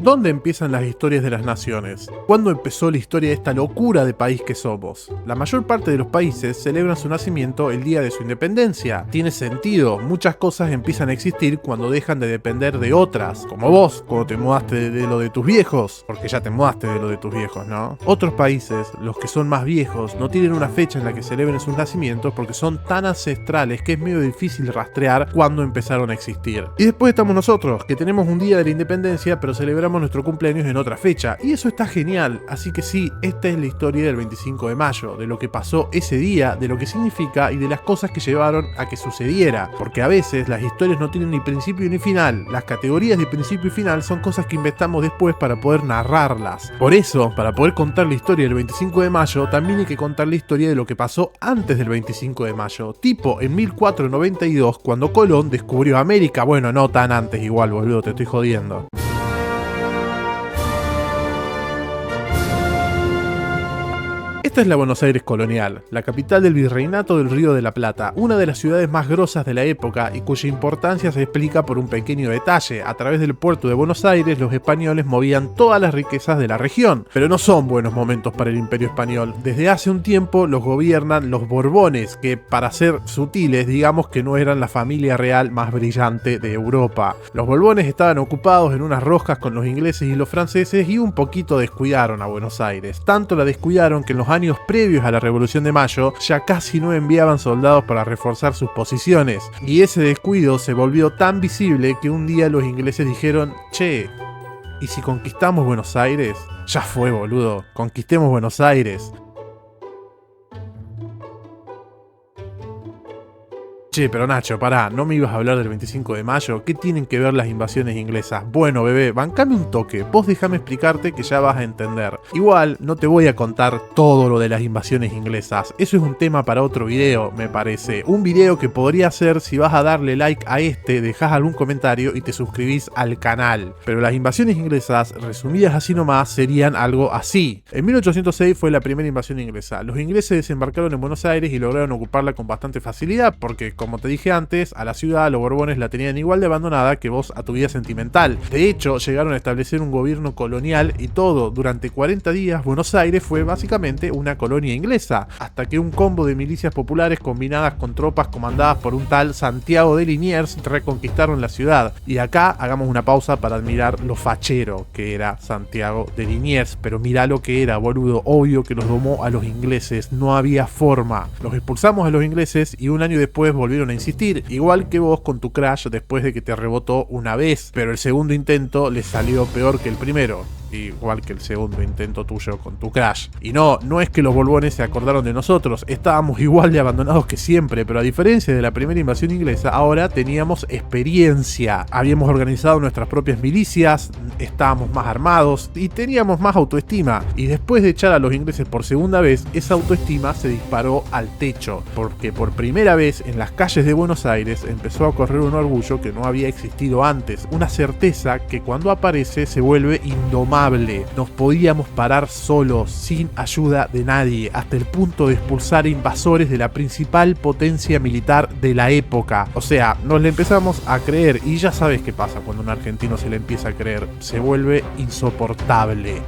¿Dónde empiezan las historias de las naciones? ¿Cuándo empezó la historia de esta locura de país que somos? La mayor parte de los países celebran su nacimiento el día de su independencia. Tiene sentido, muchas cosas empiezan a existir cuando dejan de depender de otras, como vos, cuando te mudaste de lo de tus viejos, porque ya te mudaste de lo de tus viejos, ¿no? Otros países, los que son más viejos, no tienen una fecha en la que celebren sus nacimientos porque son tan ancestrales que es medio difícil rastrear cuándo empezaron a existir. Y después estamos nosotros, que tenemos un día de la independencia, pero celebramos nuestro cumpleaños en otra fecha, y eso está genial. Así que sí, esta es la historia del 25 de mayo, de lo que pasó ese día, de lo que significa y de las cosas que llevaron a que sucediera, porque a veces las historias no tienen ni principio ni final. Las categorías de principio y final son cosas que inventamos después para poder narrarlas. Por eso, para poder contar la historia del 25 de mayo, también hay que contar la historia de lo que pasó antes del 25 de mayo, tipo en 1492, cuando Colón descubrió América. Bueno, no tan antes igual, boludo, te estoy jodiendo. Esta es la Buenos Aires colonial, la capital del Virreinato del Río de la Plata, una de las ciudades más grosas de la época y cuya importancia se explica por un pequeño detalle. A través del puerto de Buenos Aires, los españoles movían todas las riquezas de la región. Pero no son buenos momentos para el Imperio Español. Desde hace un tiempo los gobiernan los Borbones, que para ser sutiles, digamos que no eran la familia real más brillante de Europa. Los Borbones estaban ocupados en unas roscas con los ingleses y los franceses y un poquito descuidaron a Buenos Aires. Tanto la descuidaron que en los años previos a la Revolución de Mayo ya casi no enviaban soldados para reforzar sus posiciones, y ese descuido se volvió tan visible que un día los ingleses dijeron: che, ¿y si conquistamos Buenos Aires? Ya fue, boludo, conquistemos Buenos Aires. Che, pero Nacho, pará, ¿no me ibas a hablar del 25 de mayo? ¿Qué tienen que ver las invasiones inglesas? Bueno, bebé, bancame un toque, vos déjame explicarte que ya vas a entender. Igual, no te voy a contar todo lo de las invasiones inglesas, eso es un tema para otro video, me parece. Un video que podría ser si vas a darle like a este, dejás algún comentario y te suscribís al canal. Pero las invasiones inglesas, resumidas así nomás, serían algo así. En 1806 fue la primera invasión inglesa. Los ingleses desembarcaron en Buenos Aires y lograron ocuparla con bastante facilidad porque, como te dije antes, a la ciudad los Borbones la tenían igual de abandonada que vos a tu vida sentimental. De hecho, llegaron a establecer un gobierno colonial y todo. Durante 40 días, Buenos Aires fue básicamente una colonia inglesa, hasta que un combo de milicias populares combinadas con tropas comandadas por un tal Santiago de Liniers reconquistaron la ciudad. Y acá hagamos una pausa para admirar lo fachero que era Santiago de Liniers. Pero mirá lo que era, boludo, obvio que los domó a los ingleses, no había forma. Los expulsamos a los ingleses y un año después volvieron a insistir, igual que vos con tu crush después de que te rebotó una vez, pero el segundo intento le salió peor que el primero. Igual que el segundo intento tuyo con tu crush. Y no es que los Borbones se acordaron de nosotros, estábamos igual de abandonados que siempre, pero a diferencia de la primera invasión inglesa, ahora teníamos experiencia. Habíamos organizado nuestras propias milicias, estábamos más armados y teníamos más autoestima. Y después de echar a los ingleses por segunda vez, esa autoestima se disparó al techo, porque por primera vez en las calles de Buenos Aires empezó a correr un orgullo que no había existido antes, una certeza que cuando aparece se vuelve indomable. Nos podíamos parar solos, sin ayuda de nadie, hasta el punto de expulsar invasores de la principal potencia militar de la época. O sea, nos le empezamos a creer, y ya sabes qué pasa cuando a un argentino se le empieza a creer, se vuelve insoportable.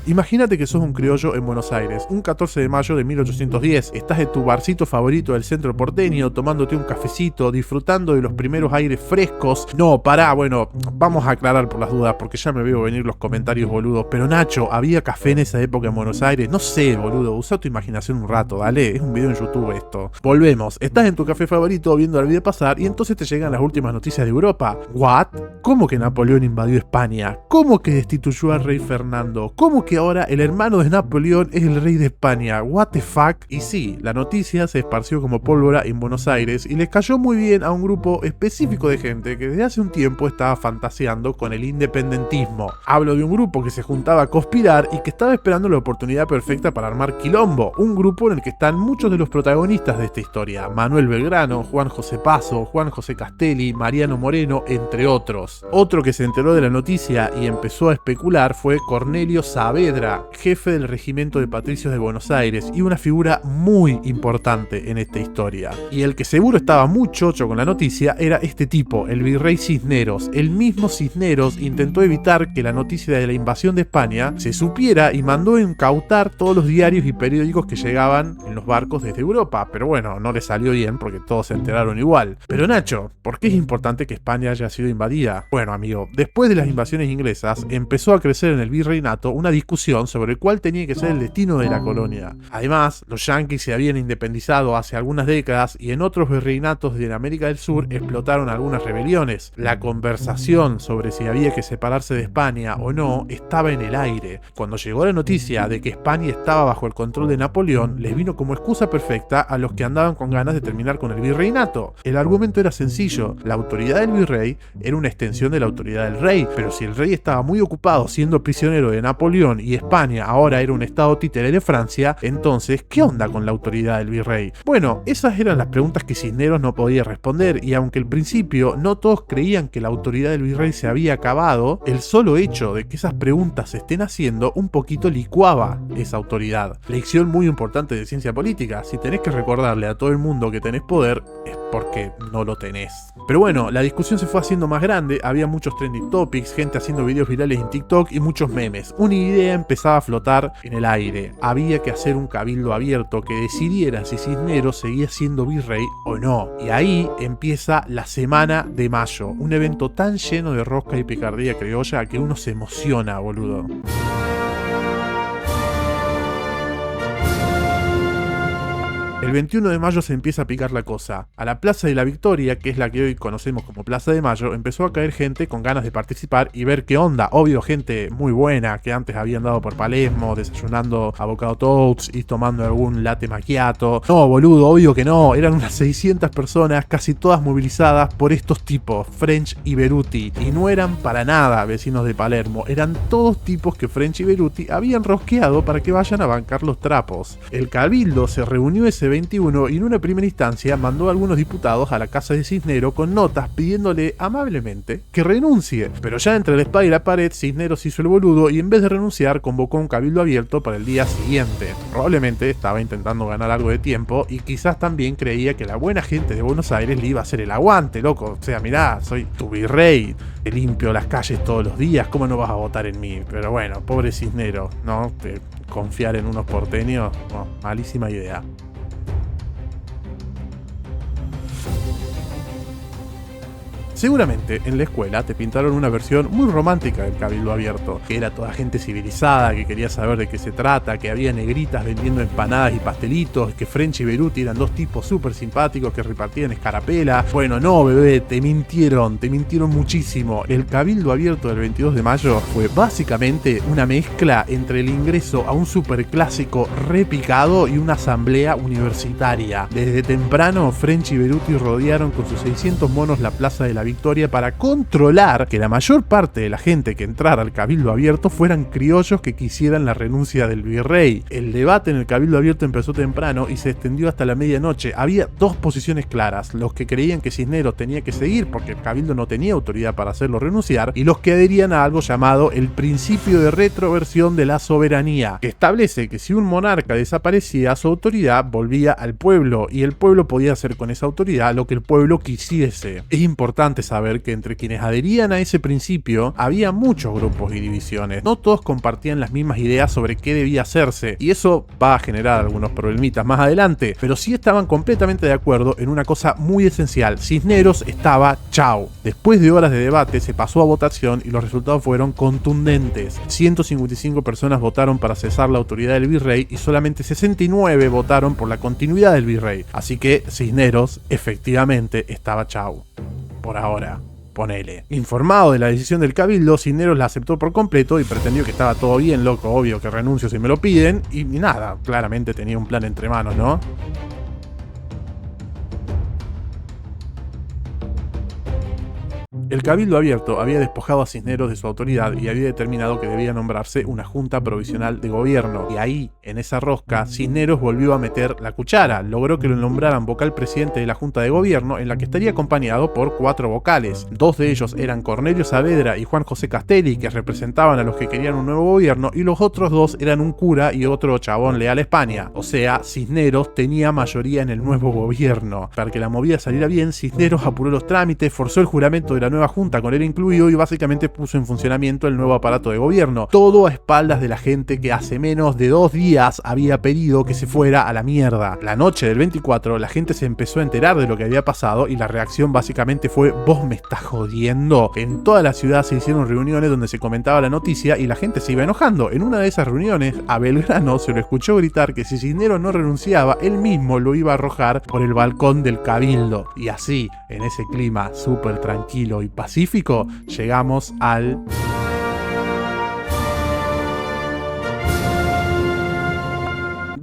Imagínate que sos un criollo en Buenos Aires, un 14 de mayo de 1810, estás en tu barcito favorito del centro porteño, tomándote un cafecito, disfrutando de los primeros aires frescos. No, pará, bueno, vamos a aclarar por las dudas, porque ya me veo venir los comentarios boludos, pero Nacho, ¿había café en esa época en Buenos Aires? No sé, boludo, usa tu imaginación un rato, dale, es un video en YouTube esto. Volvemos, estás en tu café favorito viendo la vida pasar y entonces te llegan las últimas noticias de Europa. ¿What? ¿Cómo que Napoleón invadió España? ¿Cómo que destituyó al rey Fernando? ¿Cómo que ahora el hermano de Napoleón es el rey de España? What the fuck? Y sí, la noticia se esparció como pólvora en Buenos Aires y les cayó muy bien a un grupo específico de gente que desde hace un tiempo estaba fantaseando con el independentismo. Hablo de un grupo que se juntaba a conspirar y que estaba esperando la oportunidad perfecta para armar quilombo. Un grupo en el que están muchos de los protagonistas de esta historia: Manuel Belgrano, Juan José Paso, Juan José Castelli, Mariano Moreno, entre otros. Otro que se enteró de la noticia y empezó a especular fue Cornelio Saavedra, Saavedra, jefe del regimiento de patricios de Buenos Aires y una figura muy importante en esta historia. Y el que seguro estaba muy chocho con la noticia era este tipo, el virrey Cisneros. El mismo Cisneros intentó evitar que la noticia de la invasión de España se supiera y mandó incautar todos los diarios y periódicos que llegaban en los barcos desde Europa, pero bueno, no le salió bien porque todos se enteraron igual. Pero Nacho, ¿por qué es importante que España haya sido invadida? Bueno, amigo, después de las invasiones inglesas, empezó a crecer en el virreinato una discusión sobre cuál tenía que ser el destino de la colonia. Además, los yanquis se habían independizado hace algunas décadas y en otros virreinatos de América del Sur explotaron algunas rebeliones. La conversación sobre si había que separarse de España o no estaba en el aire. Cuando llegó la noticia de que España estaba bajo el control de Napoleón, les vino como excusa perfecta a los que andaban con ganas de terminar con el virreinato. El argumento era sencillo: la autoridad del virrey era una extensión de la autoridad del rey, pero si el rey estaba muy ocupado siendo prisionero de Napoleón y España ahora era un estado títere de Francia, entonces, ¿qué onda con la autoridad del virrey? Bueno, esas eran las preguntas que Cisneros no podía responder, y aunque al principio no todos creían que la autoridad del virrey se había acabado, el solo hecho de que esas preguntas se estén haciendo un poquito licuaba esa autoridad. Lección muy importante de ciencia política: si tenés que recordarle a todo el mundo que tenés poder, es porque no lo tenés. Pero bueno, la discusión se fue haciendo más grande, había muchos trending topics, gente haciendo videos virales en TikTok y muchos memes. Una idea empezaba a flotar en el aire: había que hacer un cabildo abierto que decidiera si Cisneros seguía siendo virrey o no. Y ahí empieza la Semana de Mayo, un evento tan lleno de rosca y picardía criolla que uno se emociona, boludo. El 21 de mayo se empieza a picar la cosa. A la Plaza de la Victoria, que es la que hoy conocemos como Plaza de Mayo, empezó a caer gente con ganas de participar y ver qué onda. Obvio, gente muy buena que antes habían dado por Palermo, desayunando avocado toast y tomando algún latte macchiato. No, boludo, obvio que no. Eran unas 600 personas, casi todas movilizadas por estos tipos, French y Beruti. Y no eran para nada vecinos de Palermo, eran todos tipos que French y Beruti habían rosqueado para que vayan a bancar los trapos. El cabildo se reunió ese 21 y en una primera instancia mandó a algunos diputados a la casa de Cisneros con notas pidiéndole amablemente que renuncie. Pero ya entre la espada y la pared, Cisneros hizo el boludo y en vez de renunciar convocó un cabildo abierto para el día siguiente. Probablemente estaba intentando ganar algo de tiempo y quizás también creía que la buena gente de Buenos Aires le iba a hacer el aguante, loco. O sea, mirá, soy tu virrey, te limpio las calles todos los días, ¿cómo no vas a votar en mí? Pero bueno, pobre Cisneros, ¿no? Confiar en unos porteños, no, malísima idea. Seguramente en la escuela te pintaron una versión muy romántica del cabildo abierto, que era toda gente civilizada, que quería saber de qué se trata, que había negritas vendiendo empanadas y pastelitos, que French y Beruti eran dos tipos súper simpáticos que repartían escarapela. Bueno, no, bebé, te mintieron muchísimo. El cabildo abierto del 22 de mayo fue básicamente una mezcla entre el ingreso a un superclásico repicado y una asamblea universitaria. Desde temprano, French y Beruti rodearon con sus 600 monos la plaza de la Victoria para controlar que la mayor parte de la gente que entrara al cabildo abierto fueran criollos que quisieran la renuncia del virrey. El debate en el cabildo abierto empezó temprano y se extendió hasta la medianoche. Había dos posiciones claras: los que creían que Cisneros tenía que seguir porque el cabildo no tenía autoridad para hacerlo renunciar, y los que adherían a algo llamado el principio de retroversión de la soberanía, que establece que si un monarca desaparecía, su autoridad volvía al pueblo y el pueblo podía hacer con esa autoridad lo que el pueblo quisiese. Es importante saber que entre quienes adherían a ese principio había muchos grupos y divisiones. No todos compartían las mismas ideas sobre qué debía hacerse, y eso va a generar algunos problemitas más adelante, pero sí estaban completamente de acuerdo en una cosa muy esencial: Cisneros estaba chau. Después de horas de debate se pasó a votación y los resultados fueron contundentes. 155 personas votaron para cesar la autoridad del virrey y solamente 69 votaron por la continuidad del virrey, así que Cisneros efectivamente estaba chau. Por ahora, ponele. Informado de la decisión del cabildo, Cisneros la aceptó por completo y pretendió que estaba todo bien, loco, obvio que renuncio si me lo piden, y nada, claramente tenía un plan entre manos, ¿no? El Cabildo Abierto había despojado a Cisneros de su autoridad y había determinado que debía nombrarse una junta provisional de gobierno. Y ahí, en esa rosca, Cisneros volvió a meter la cuchara. Logró que lo nombraran vocal presidente de la junta de gobierno, en la que estaría acompañado por 4 vocales. 2 de ellos eran Cornelio Saavedra y Juan José Castelli, que representaban a los que querían un nuevo gobierno, y los otros 2 eran un cura y otro chabón leal a España. O sea, Cisneros tenía mayoría en el nuevo gobierno. Para que la movida saliera bien, Cisneros apuró los trámites, forzó el juramento de la nueva junta con él incluido y básicamente puso en funcionamiento el nuevo aparato de gobierno. Todo a espaldas de la gente que hace menos de 2 días había pedido que se fuera a la mierda. La noche del 24, la gente se empezó a enterar de lo que había pasado y la reacción básicamente fue: ¿vos me estás jodiendo? En toda la ciudad se hicieron reuniones donde se comentaba la noticia y la gente se iba enojando. En una de esas reuniones, a Belgrano se lo escuchó gritar que si Cisneros no renunciaba, él mismo lo iba a arrojar por el balcón del Cabildo. Y así, en ese clima súper tranquilo y pacífico, llegamos al...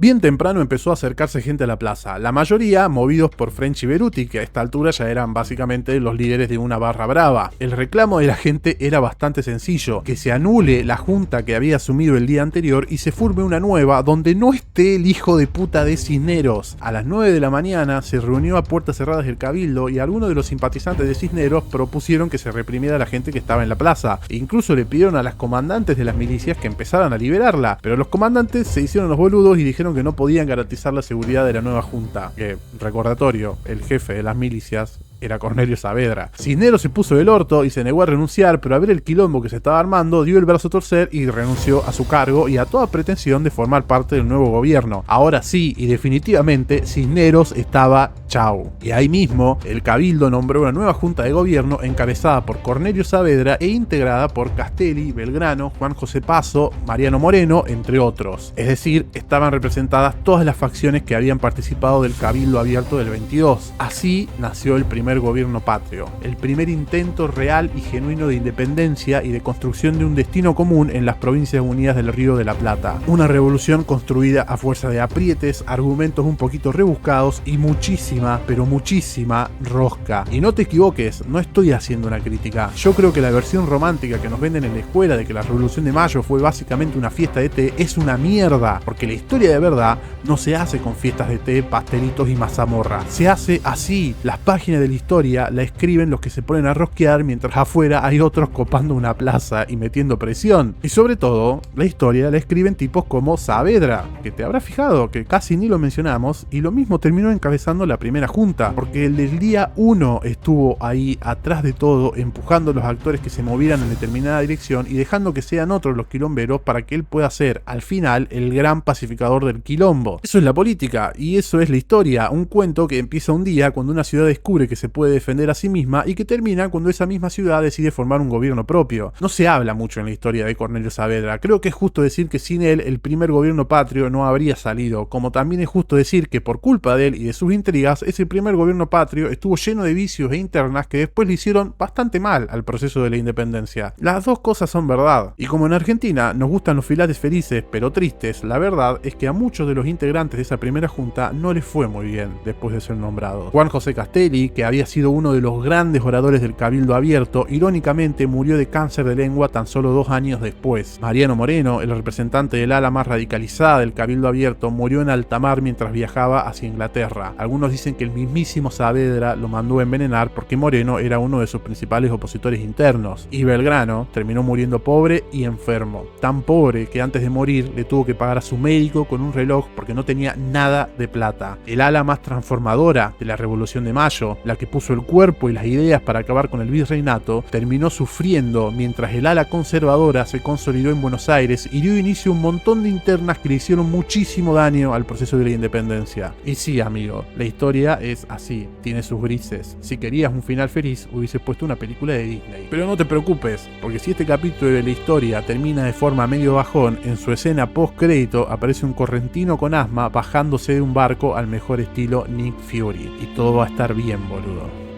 Bien temprano empezó a acercarse gente a la plaza, la mayoría movidos por French y Beruti, que a esta altura ya eran básicamente los líderes de una barra brava. El reclamo de la gente era bastante sencillo: que se anule la junta que había asumido el día anterior y se forme una nueva donde no esté el hijo de puta de Cisneros. A las 9 de la mañana se reunió a puertas cerradas el Cabildo y algunos de los simpatizantes de Cisneros propusieron que se reprimiera a la gente que estaba en la plaza. E incluso le pidieron a las comandantes de las milicias que empezaran a liberarla, pero los comandantes se hicieron los boludos y dijeron que no podían garantizar la seguridad de la nueva junta. Que, recordatorio, el jefe de las milicias era Cornelio Saavedra. Cisneros se puso del orto y se negó a renunciar, pero al ver el quilombo que se estaba armando, dio el brazo a torcer y renunció a su cargo y a toda pretensión de formar parte del nuevo gobierno. Ahora sí, y definitivamente, Cisneros estaba chau. Y ahí mismo, el Cabildo nombró una nueva junta de gobierno encabezada por Cornelio Saavedra e integrada por Castelli, Belgrano, Juan José Paso, Mariano Moreno, entre otros. Es decir, estaban representadas todas las facciones que habían participado del Cabildo Abierto del 22. Así nació el primer gobierno patrio, el primer intento real y genuino de independencia y de construcción de un destino común en las provincias unidas del Río de la Plata. Una revolución construida a fuerza de aprietes, argumentos un poquito rebuscados y muchísima, pero muchísima rosca. Y no te equivoques, no estoy haciendo una crítica. Yo creo que la versión romántica que nos venden en la escuela de que la Revolución de Mayo fue básicamente una fiesta de té es una mierda, porque la historia de verdad no se hace con fiestas de té, pastelitos y mazamorra. Se hace así. Las páginas de la historia la escriben los que se ponen a rosquear mientras afuera hay otros copando una plaza y metiendo presión. Y sobre todo, la historia la escriben tipos como Saavedra, que te habrás fijado que casi ni lo mencionamos, y lo mismo terminó encabezando la primera junta, porque el del día 1 estuvo ahí atrás de todo, empujando a los actores que se movieran en determinada dirección y dejando que sean otros los quilomberos para que él pueda ser, al final, el gran pacificador del quilombo. Eso es la política, y eso es la historia, un cuento que empieza un día cuando una ciudad descubre que se puede defender a sí misma y que termina cuando esa misma ciudad decide formar un gobierno propio. No se habla mucho en la historia de Cornelio Saavedra. Creo que es justo decir que sin él el primer gobierno patrio no habría salido, como también es justo decir que por culpa de él y de sus intrigas ese primer gobierno patrio estuvo lleno de vicios e internas que después le hicieron bastante mal al proceso de la independencia. Las dos cosas son verdad. Y como en Argentina nos gustan los filates felices pero tristes, la verdad es que a muchos de los integrantes de esa primera junta no les fue muy bien después de ser nombrados. Juan José Castelli, que había sido uno de los grandes oradores del Cabildo Abierto, irónicamente murió de cáncer de lengua tan solo 2 años después. Mariano Moreno, el representante del ala más radicalizada del Cabildo Abierto, murió en alta mar mientras viajaba hacia Inglaterra. Algunos dicen que el mismísimo Saavedra lo mandó a envenenar porque Moreno era uno de sus principales opositores internos. Y Belgrano terminó muriendo pobre y enfermo. Tan pobre que antes de morir le tuvo que pagar a su médico con un reloj porque no tenía nada de plata. El ala más transformadora de la Revolución de Mayo, la que puso el cuerpo y las ideas para acabar con el virreinato, terminó sufriendo mientras el ala conservadora se consolidó en Buenos Aires y dio inicio a un montón de internas que le hicieron muchísimo daño al proceso de la independencia. Y sí, amigo, la historia es así, tiene sus grises. Si querías un final feliz, hubieses puesto una película de Disney. Pero no te preocupes, porque si este capítulo de la historia termina de forma medio bajón, en su escena post crédito aparece un correntino con asma bajándose de un barco al mejor estilo Nick Fury. Y todo va a estar bien, boludo.